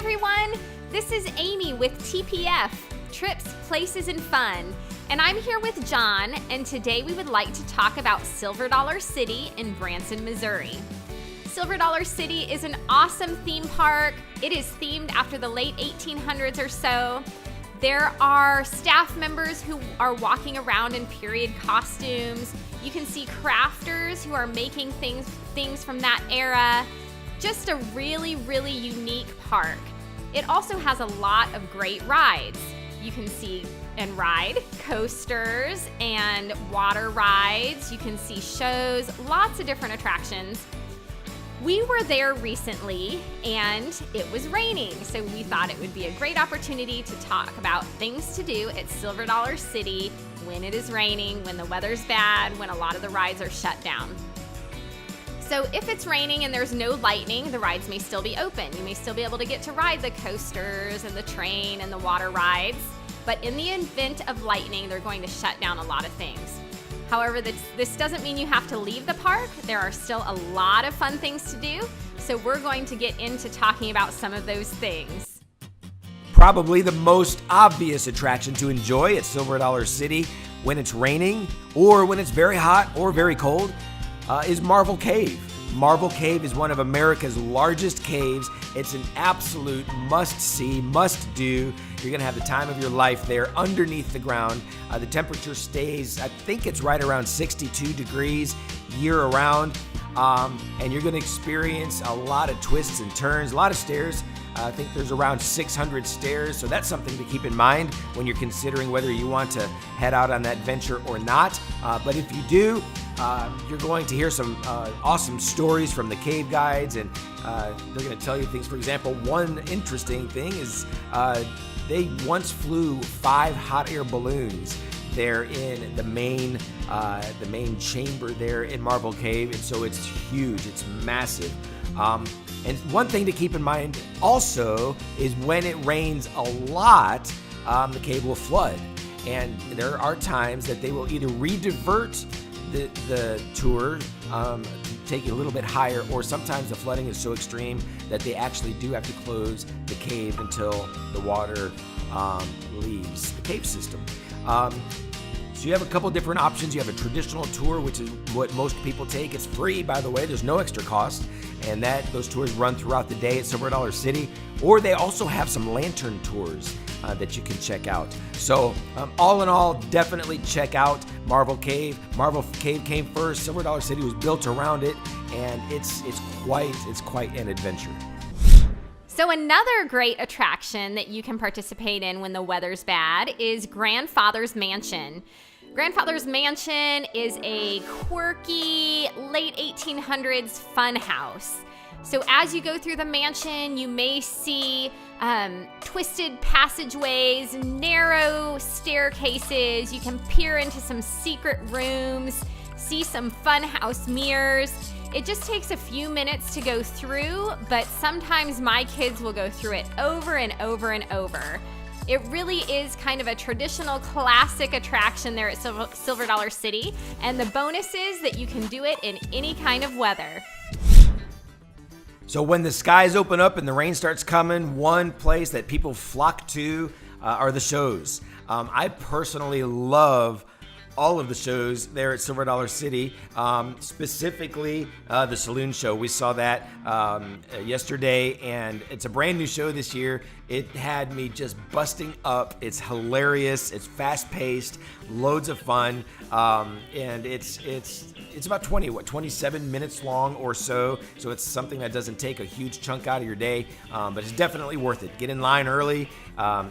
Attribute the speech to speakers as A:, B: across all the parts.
A: everyone, this is Amy with TPF, Trips, Places, and Fun, and I'm here with John, and today we would like to talk about Silver Dollar City in Branson, Missouri. Silver Dollar City is an awesome theme park. It is themed after the late 1800s or so. There are staff members who are walking around in period costumes. You can see crafters who are making things from that era. Just a really, really unique park. It also has a lot of great rides. You can see and ride coasters and water rides. You can see shows, lots of different attractions. We were there recently and it was raining, so we thought it would be a great opportunity to talk about things to do at Silver Dollar City when it is raining, when the weather's bad, when a lot of the rides are shut down. So if it's raining and there's no lightning, the rides may still be open. You may still be able to get to ride the coasters and the train and the water rides. But in the event of lightning, they're going to shut down a lot of things. However, this doesn't mean you have to leave the park. There are still a lot of fun things to do. So we're going to get into talking about some of those things.
B: Probably the most obvious attraction to enjoy at Silver Dollar City when it's raining or when it's very hot or very cold is Marvel Cave. Marvel Cave is one of America's largest caves. It's an absolute must-see, must-do. You're gonna have the time of your life there underneath the ground. The temperature stays, I think it's right around 62 degrees year-round. And you're gonna experience a lot of twists and turns, a lot of stairs. I think there's around 600 stairs, so that's something to keep in mind when you're considering whether you want to head out on that venture or not. But if you do, you're going to hear some awesome stories from the cave guides, and they're going to tell you things. For example, one interesting thing is they once flew 5 hot air balloons there in the main chamber there in Marvel Cave, and so it's huge, it's massive. And one thing to keep in mind also is when it rains a lot, the cave will flood, and there are times that they will either re-divert the tour, take it a little bit higher, or sometimes the flooding is so extreme that they actually do have to close the cave until the water leaves the cave system. So you have a couple different options. You have a traditional tour, which is what most people take. It's free, by the way. There's no extra cost, and those tours run throughout the day at Silver Dollar City. Or they also have some lantern tours that you can check out. So all in all, definitely check out Marvel Cave. Marvel Cave came first. Silver Dollar City was built around it, and it's quite an adventure.
A: So another great attraction that you can participate in when the weather's bad is Grandfather's Mansion. Grandfather's Mansion is a quirky late 1800s fun house. So as you go through the mansion, you may see twisted passageways, narrow staircases. You can peer into some secret rooms, see some fun house mirrors. It just takes a few minutes to go through, but sometimes my kids will go through it over and over and over. It really is kind of a traditional classic attraction there at Silver Dollar City, and the bonus is that you can do it in any kind of weather.
B: So when the skies open up and the rain starts coming, one place that people flock to are the shows. I personally love all of the shows there at Silver Dollar City, specifically the Saloon Show. We saw that yesterday, and it's a brand new show this year. It had me just busting up. It's hilarious. It's fast-paced, loads of fun, and it's about 27 minutes long or so. So it's something that doesn't take a huge chunk out of your day, but it's definitely worth it. Get in line early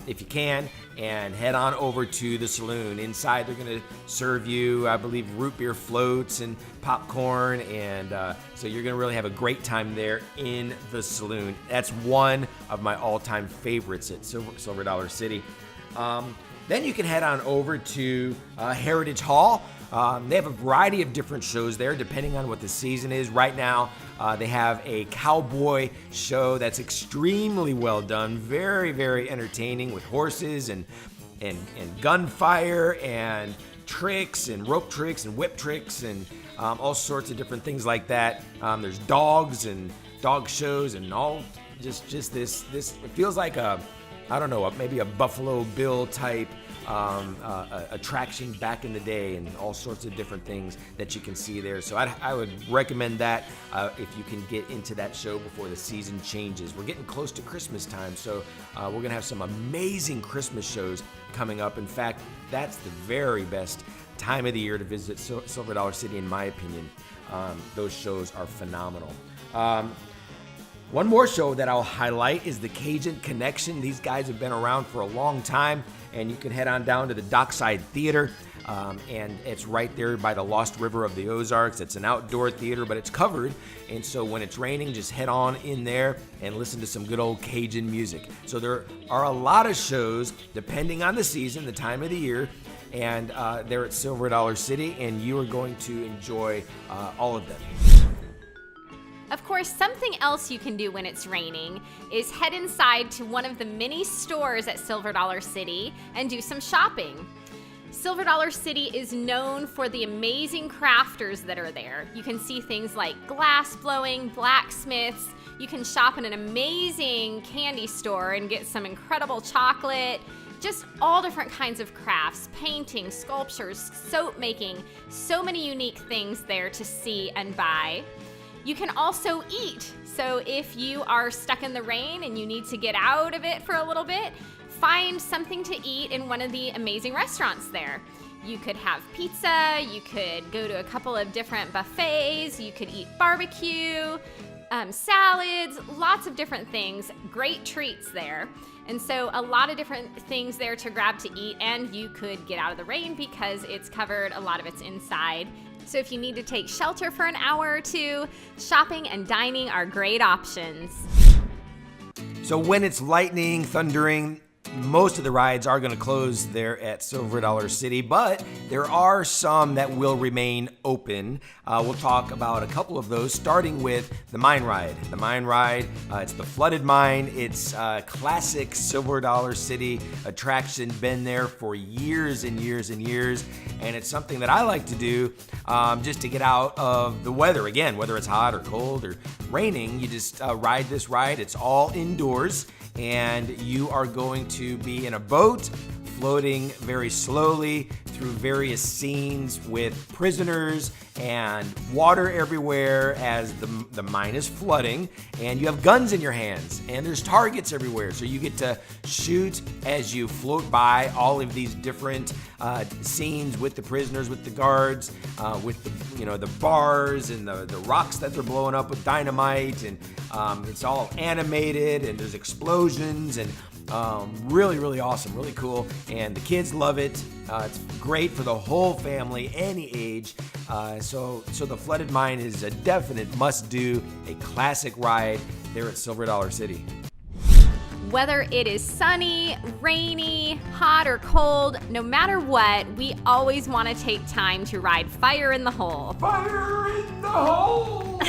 B: if you can, and head on over to the saloon. Inside, they're going to serve you, I believe, root beer floats and popcorn, and so you're going to really have a great time there in the saloon. That's one of my all-time favorites at Silver Dollar City. Then you can head on over to Heritage Hall. They have a variety of different shows there depending on what the season is. Right now, they have a cowboy show that's extremely well done, very, very entertaining, with horses and gunfire and tricks and rope tricks and whip tricks and all sorts of different things like that. There's dogs and dog shows and all just this it feels like maybe a Buffalo Bill type attraction back in the day, and all sorts of different things that you can see there. So I would recommend that if you can get into that show before the season changes. We're getting close to Christmas time, so we're going to have some amazing Christmas shows coming up. In fact, that's the very best time of the year to visit Silver Dollar City, in my opinion. Those shows are phenomenal. One more show that I'll highlight is the Cajun Connection. These guys have been around for a long time, and you can head on down to the Dockside Theater, and it's right there by the Lost River of the Ozarks. It's an outdoor theater, but it's covered, and so when it's raining, just head on in there and listen to some good old Cajun music. So there are a lot of shows, depending on the season, the time of the year, and they're at Silver Dollar City, and you are going to enjoy all of them.
A: Of course, something else you can do when it's raining is head inside to one of the many stores at Silver Dollar City and do some shopping. Silver Dollar City is known for the amazing crafters that are there. You can see things like glass blowing, blacksmiths. You can shop in an amazing candy store and get some incredible chocolate. Just all different kinds of crafts, painting, sculptures, soap making. So many unique things there to see and buy. You can also eat. So if you are stuck in the rain and you need to get out of it for a little bit, find something to eat in one of the amazing restaurants there. You could have pizza, you could go to a couple of different buffets, you could eat barbecue, salads, lots of different things, great treats there. And so a lot of different things there to grab to eat, and you could get out of the rain because it's covered, a lot of it's inside. So if you need to take shelter for an hour or two, shopping and dining are great options.
B: So when it's lightning, thundering, most of the rides are going to close there at Silver Dollar City, but there are some that will remain open. We'll talk about a couple of those, starting with the mine ride. The mine ride, it's the flooded mine. It's a classic Silver Dollar City attraction, been there for years and years and years, and it's something that I like to do just to get out of the weather. Again, whether it's hot or cold or raining, you just ride this ride. It's all indoors, and you are going to be in a boat floating very slowly through various scenes with prisoners and water everywhere as the mine is flooding, and you have guns in your hands, and there's targets everywhere, so you get to shoot as you float by all of these different scenes with the prisoners, with the guards, with the bars and the rocks that they're blowing up with dynamite, and it's all animated, and there's explosions, and really, really awesome, really cool, and the kids love it. It's great for the whole family, any age. So the flooded mine is a definite must-do, a classic ride there at Silver Dollar City.
A: Whether it is sunny, rainy, hot, or cold, no matter what, we always want to take time to ride Fire in the Hole.
B: Fire in the Hole!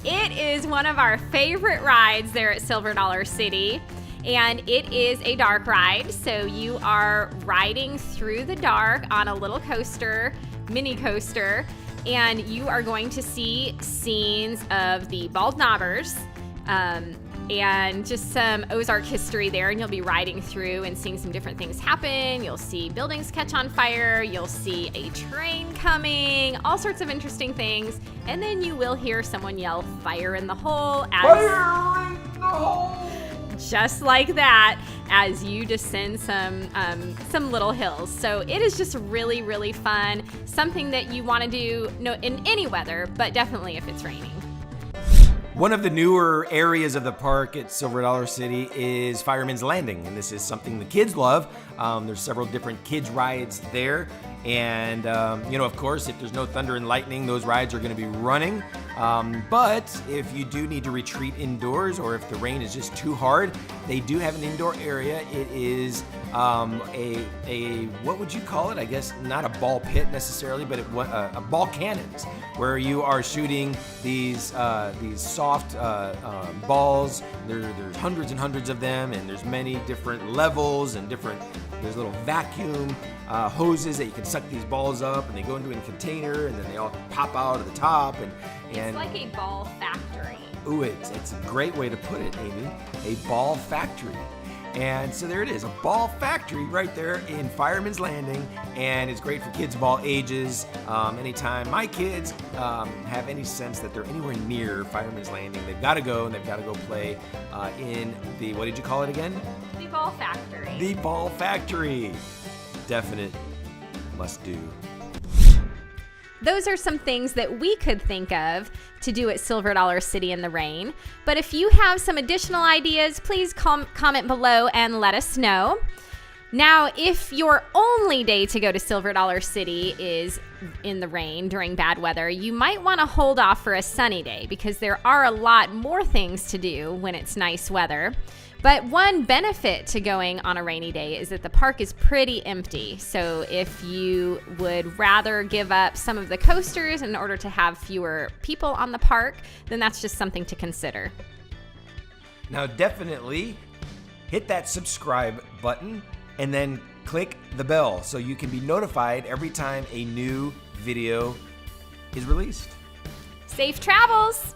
A: It is one of our favorite rides there at Silver Dollar City, and it is a dark ride, so you are riding through the dark on a little coaster, mini coaster, and you are going to see scenes of the Bald Knobbers, and just some Ozark history there, and you'll be riding through and seeing some different things happen. You'll see buildings catch on fire, you'll see a train coming, all sorts of interesting things, and then you will hear someone yell, "Fire in the hole," as
B: Fire in the hole!
A: Just like that, as you descend some little hills. So it is just really, really fun, something that you want to do in any weather, but definitely if it's raining.
B: One of the newer areas of the park at Silver Dollar City is Firemans Landing, and this is something the kids love. There's several different kids rides there, and of course, if there's no thunder and lightning, those rides are going to be running. But if you do need to retreat indoors, or if the rain is just too hard, they do have an indoor area. It is a what would you call it? I guess not a ball pit necessarily, but a ball cannons, where you are shooting these soft balls. There's hundreds and hundreds of them, and there's many different levels and there's little vacuum hoses that you can suck these balls up, and they go into a container, and then they all pop out of the top, and
A: It's like a ball factory.
B: Ooh, it's a great way to put it, Amy. A ball factory. And so there it is, a ball factory right there in Firemans Landing, and it's great for kids of all ages. Anytime my kids have any sense that they're anywhere near Firemans Landing, they've got to go, and they've got to go play in the, what did you call it again?
A: The ball factory.
B: The ball factory. Definite must do.
A: Those are some things that we could think of to do at Silver Dollar City in the rain. But if you have some additional ideas, please comment below and let us know. Now, if your only day to go to Silver Dollar City is in the rain during bad weather, you might want to hold off for a sunny day because there are a lot more things to do when it's nice weather. But one benefit to going on a rainy day is that the park is pretty empty. So if you would rather give up some of the coasters in order to have fewer people on the park, then that's just something to consider.
B: Now definitely hit that subscribe button and then click the bell so you can be notified every time a new video is released.
A: Safe travels!